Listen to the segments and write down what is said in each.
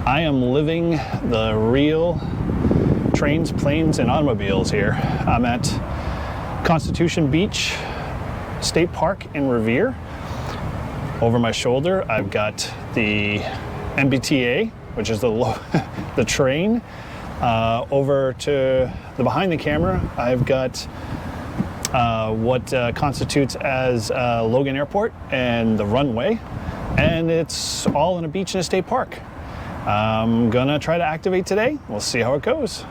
I am living the real trains, planes, and automobiles here. I'm at Constitution Beach State Park in Revere. Over my shoulder, I've got the MBTA, which is the train. Over to the behind the camera, I've got what constitutes as Logan Airport and the runway, and it's all in a beach in a state park. I'm gonna try to activate today. We'll see how it goes.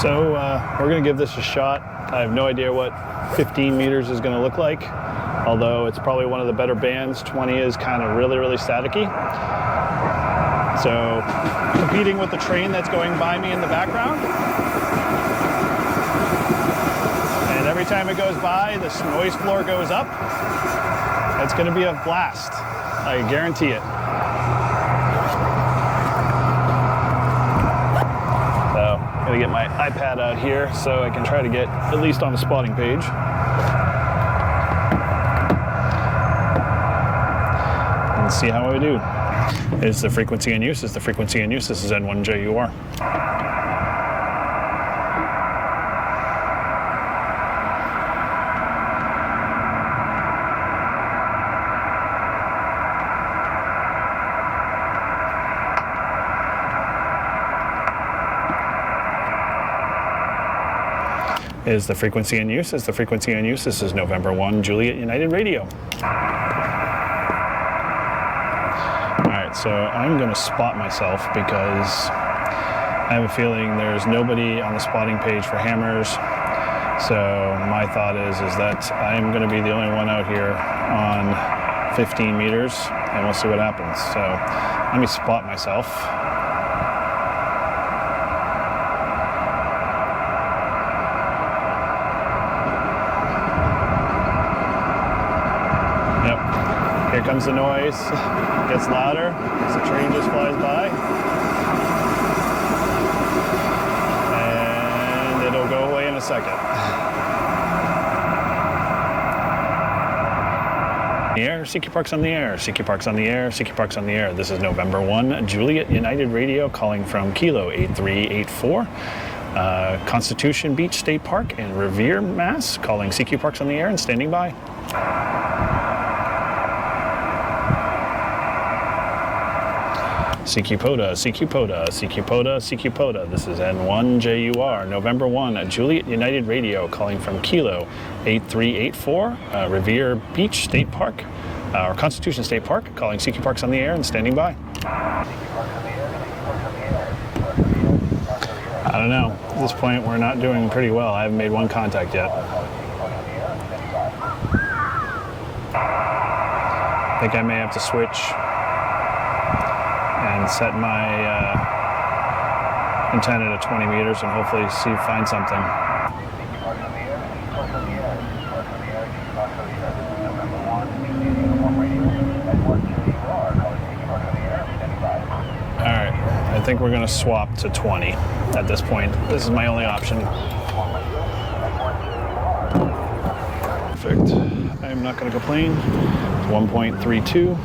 So we're gonna give this a shot. I have no idea what 15 meters is gonna look like, although it's probably one of the better bands. 20 is kind of really staticky. So competing with the train that's going by me in the background. And every time it goes by, the noise floor goes up. It's gonna be a blast, I guarantee it. I'm gonna get my iPad out here so I can try to get at least on the spotting page. And see how I do. Is the frequency in use? Is the frequency in use? This is N1JUR. Is the frequency in use? Is the frequency in use? This is November 1, Juliet United Radio. All right, so I'm gonna spot myself because I have a feeling there's nobody on the spotting page for hammers. So my thought is that I'm gonna be the only one out here on 15 meters, and we'll see what happens. So let me spot myself. Here comes the noise, gets louder as the train just flies by. And it'll go away in a second. The air, CQ Park's on the air, CQ Park's on the air, CQ Park's on the air. This is November 1, Juliet United Radio calling from Kilo 8384. Constitution Beach State Park in Revere, Mass, calling CQ Park's on the air and standing by. CQ POTA, CQ POTA, CQ POTA, CQ POTA. This is N1JUR, November 1, Juliet United Radio, calling from Kilo 8384, Revere Beach State Park, or Constitution State Park, calling CQ Park's on the air and standing by. I don't know. At this point, we're not doing pretty well. I haven't made one contact yet. I think I may have to switch and set my antenna to 20 meters and hopefully find something. All right, I think we're gonna swap to 20 at this point. This is my only option. Perfect. I am not gonna complain. 1.32.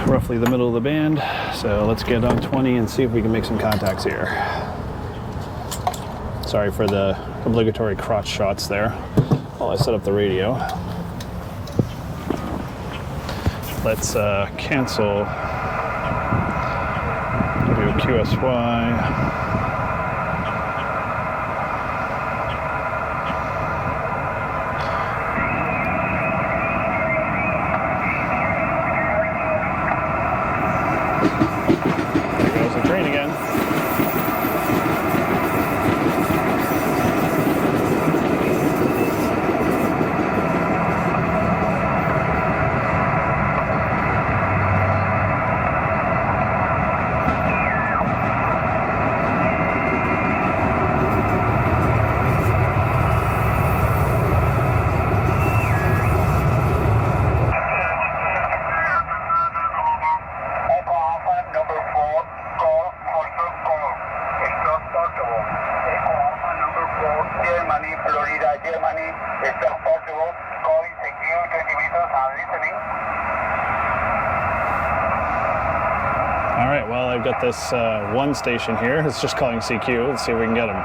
Roughly the middle of the band, so let's get on 20 and see if we can make some contacts here. Sorry for the obligatory crotch shots there while I set up the radio. Let's cancel, do a QSY. All right, well, I've got this one station here. It's just calling CQ. Let's see if we can get him. CQ,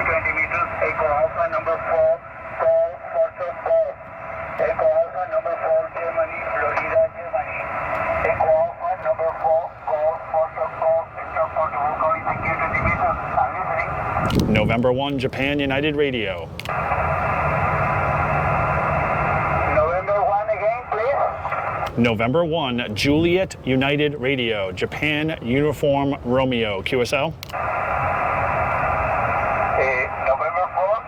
20 meters, Echo Alpha number 4, call, Foxtrot, call. Echo Alpha number 4, Germany, Florida, Germany. Echo Alpha number 4, call, Foxtrot, call. Victor, Portugal, calling CQ, 20 meters. I'm listening. November 1, Japan United Radio. November 1 again, please. November 1, Juliet United Radio, Japan Uniform Romeo, QSL. November 4,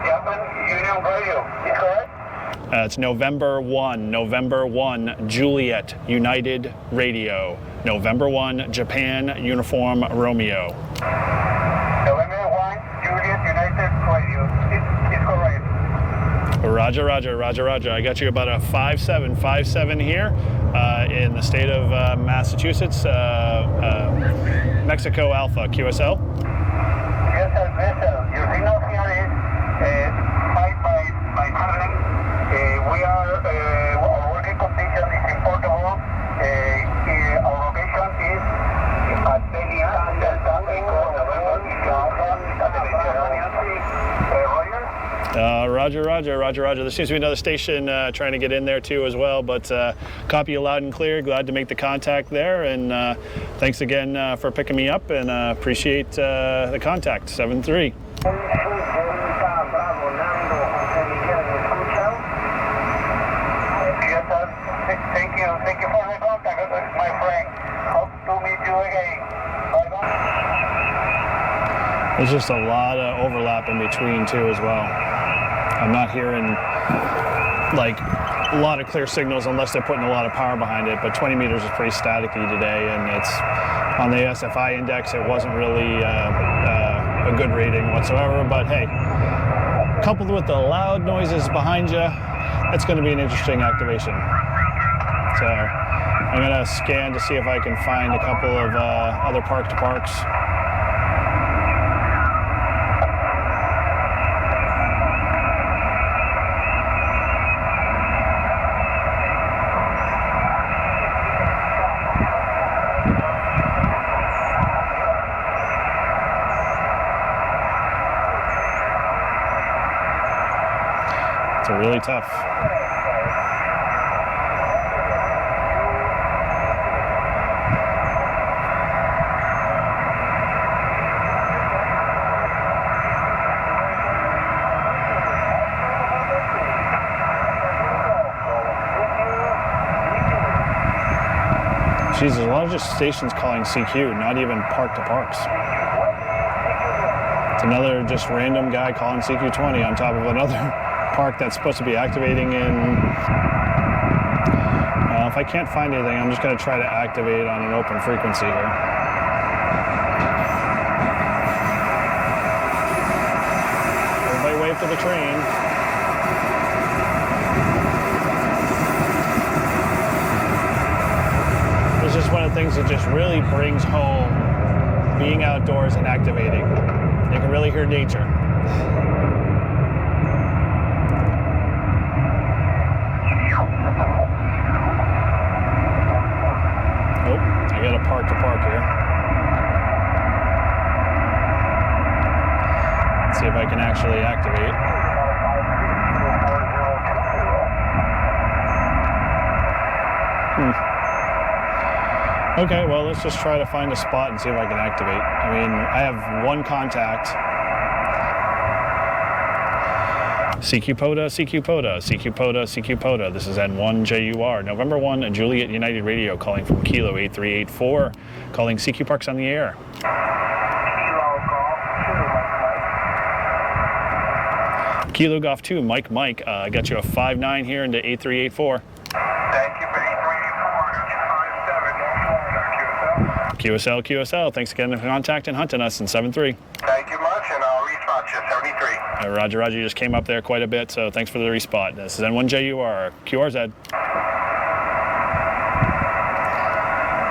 Japan Union Radio, is correct? It's November 1, Juliet United Radio, November 1, Japan Uniform Romeo. November 1, Juliet United Radio, is correct. Roger, roger, roger, roger. I got you about a 5757 here in the state of Massachusetts, Mexico Alpha, QSL. Yes, sir, your signal here is 5 by 7. We are, our working condition is in Portugal. Our location is at Benia, Delta, Echo, November, Alpha, at the Mediterranean Sea. Roger, roger, roger, roger. There seems to be another station trying to get in there too as well, but copy you loud and clear. Glad to make the contact there, and thanks again for picking me up, and appreciate the contact, 7-3. Yes, sir. Thank you for the contact, my friend. Hope to meet you again. Bye-bye. There's just a lot of overlap in between too as well. I'm not hearing like a lot of clear signals unless they're putting a lot of power behind it, but 20 meters is pretty staticky today, and it's on the SFI index. It wasn't really a good rating whatsoever, but hey, coupled with the loud noises behind you, it's going to be an interesting activation. So I'm going to scan to see if I can find a couple of other park-to-parks. It's really tough. Jeez, there's a lot of just stations calling CQ, not even park-to-parks. It's another just random guy calling CQ20 on top of another park that's supposed to be activating in. If I can't find anything, I'm just going to try to activate on an open frequency here. Everybody wave to the train. It's just one of the things that just really brings home being outdoors and activating. You can really hear nature. I got a park-to-park here. Let's see if I can actually activate. Okay, well, let's just try to find a spot and see if I can activate. I mean, I have one contact. CQ POTA, CQ POTA, CQ POTA, CQ POTA. This is N1JUR, November 1, Juliet United Radio, calling from Kilo 8384, calling CQ Parks on the air. Kilo Golf 2, Mike, I got you a 5-9 here into 8384. Thank you for 8384, QSL, thanks again for contacting and hunting us in 7-3. Thank you much, and I'll respot you, 73. Roger, you just came up there quite a bit, so thanks for the respot. This is N1JUR, QRZ.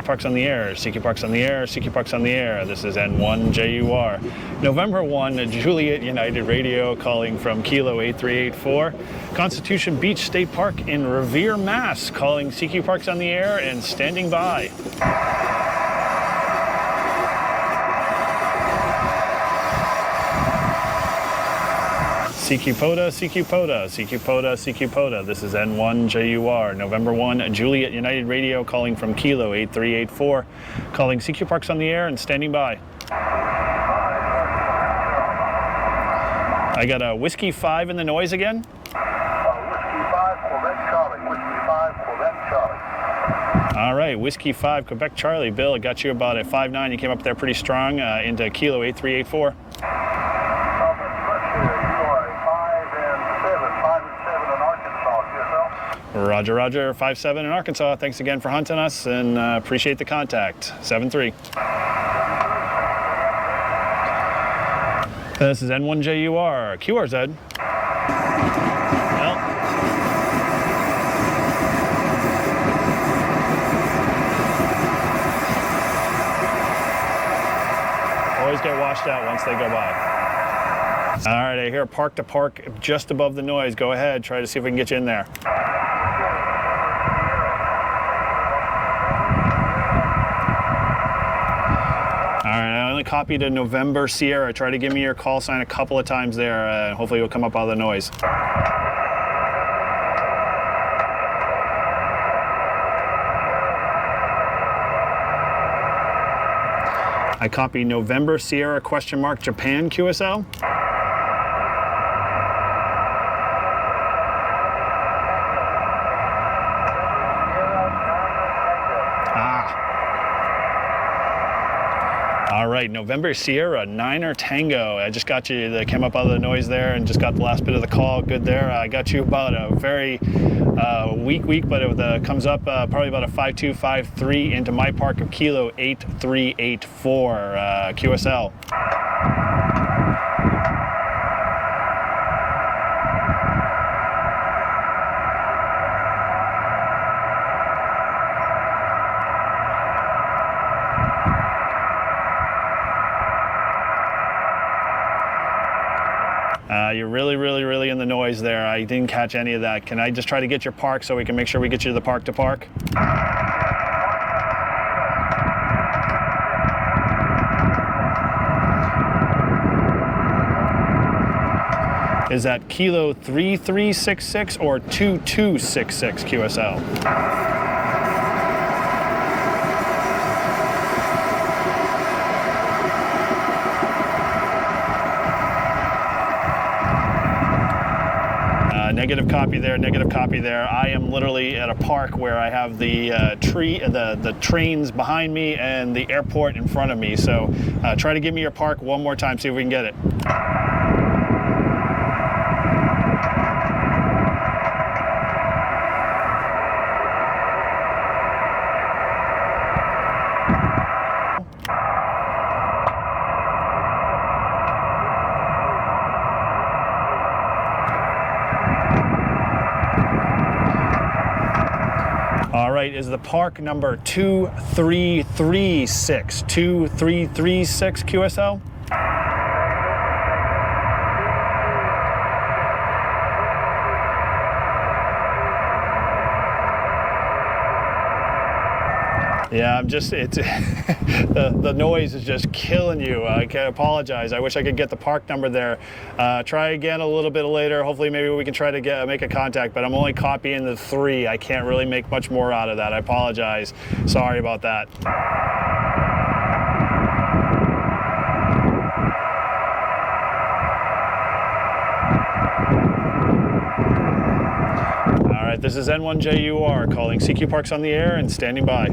CQ Park's on the air, CQ Park's on the air, CQ Park's on the air. This is N1JUR. November 1, Juliet United Radio calling from Kilo 8384. Constitution Beach State Park in Revere, Mass. Calling CQ Park's on the air and standing by. CQ POTA, CQ POTA, CQ POTA, CQ POTA. This is N1JUR. November 1, Juliet United Radio calling from Kilo 8384. Calling CQ Park's on the air and standing by. I got a Whiskey 5 in the noise again. Whiskey 5, Quebec Charlie. Whiskey 5, Quebec Charlie. All right, Whiskey 5, Quebec Charlie. Bill, I got you about a 5.9. You came up there pretty strong into Kilo 8384. Roger, Roger, 5-7 in Arkansas. Thanks again for hunting us and appreciate the contact. 7-3. This is N1JUR. QRZ. Well. Always get washed out once they go by. All right, I hear park to park just above the noise. Go ahead, try to see if we can get you in there. All right, I only copied a November Sierra. Try to give me your call sign a couple of times there. Hopefully you'll come up out of the noise. I copy November Sierra question mark Japan QSL. All right, November Sierra, 9er Tango. I just got you, that came up out of the noise there and just got the last bit of the call. Good there. I got you about a very weak, but it comes up probably about a 5.2, 5.3 into my park of Kilo 8384 QSL. You're really in the noise there. I didn't catch any of that. Can I just try to get your park so we can make sure we get you to the park to park? Is that Kilo 3366 or 2266 QSL? Negative copy there, negative copy there. I am literally at a park where I have the the trains behind me and the airport in front of me. So try to give me your park one more time, see if we can get it. All right, is the park number 2336, 2336 QSL? Yeah, the noise is just killing you. I can apologize. I wish I could get the park number there. Try again a little bit later. Hopefully maybe we can try to make a contact, but I'm only copying the 3. I can't really make much more out of that. I apologize. Sorry about that. All right, this is N1JUR calling CQ Park's on the air and standing by.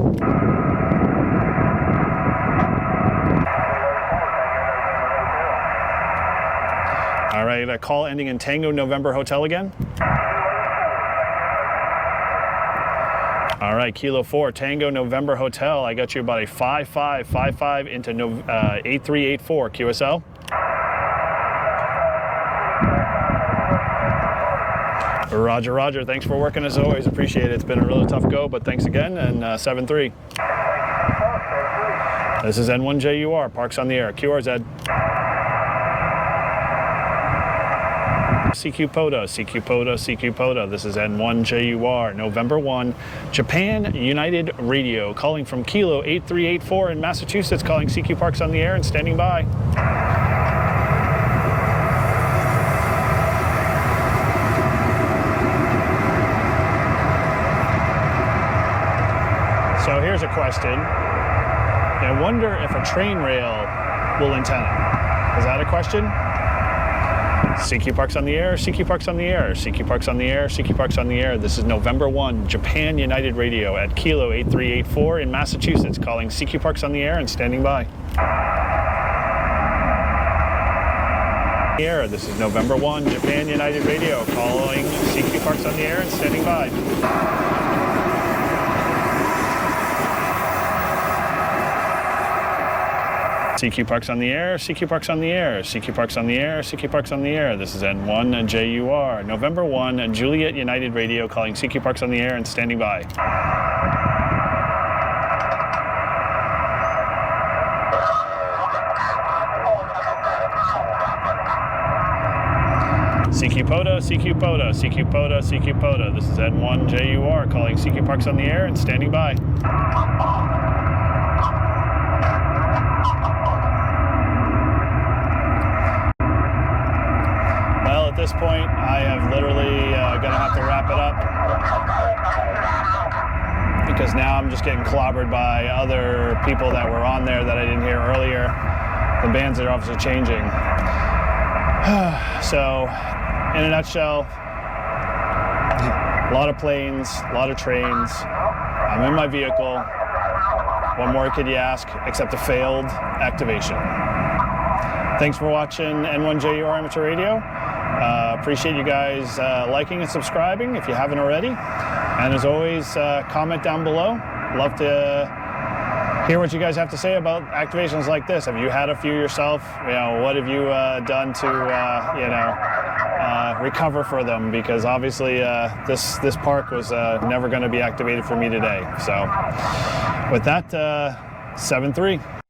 All right, a call ending in Tango November Hotel again. All right, Kilo 4, Tango November Hotel. I got you about a 5555 into 8384 QSL. Roger, Roger. Thanks for working as always. Appreciate it. It's been a really tough go, but thanks again, and 7-3. This is N1JUR, Parks on the Air, QRZ. CQ POTA, CQ POTA, CQ POTA. This is N1JUR, November 1, Japan United Radio, calling from Kilo 8384 in Massachusetts, calling CQ Parks on the Air and standing by. So here's a question. I wonder if a train rail will antenna. Is that a question? CQ Parks on the Air, CQ Parks on the Air, CQ Parks on the Air, CQ Parks on the Air. This is November 1, Japan United Radio at Kilo 8384 in Massachusetts, calling CQ Parks on the Air and standing by. Air. This is November 1, Japan United Radio, calling CQ Parks on the Air and standing by. CQ Parks on the Air, CQ Parks on the Air, CQ Parks on the Air, CQ Parks on the Air. This is N1JUR, November 1, Juliet United Radio, calling CQ Parks on the Air and standing by. CQ POTA, CQ POTA, CQ POTA, CQ POTA. This is N1JUR, calling CQ Parks on the Air and standing by. At this point, I have literally gonna have to wrap it up because now I'm just getting clobbered by other people that were on there that I didn't hear earlier. The bands that are obviously changing. So, in a nutshell, a lot of planes, a lot of trains. I'm in my vehicle. What more could you ask except a failed activation? Thanks for watching N1JUR Amateur Radio. Appreciate you guys liking and subscribing if you haven't already. And as always, comment down below. Love to hear what you guys have to say about activations like this. Have you had a few yourself? You know, what have you done to recover for them? Because obviously this park was never going to be activated for me today. So with that, 7-3.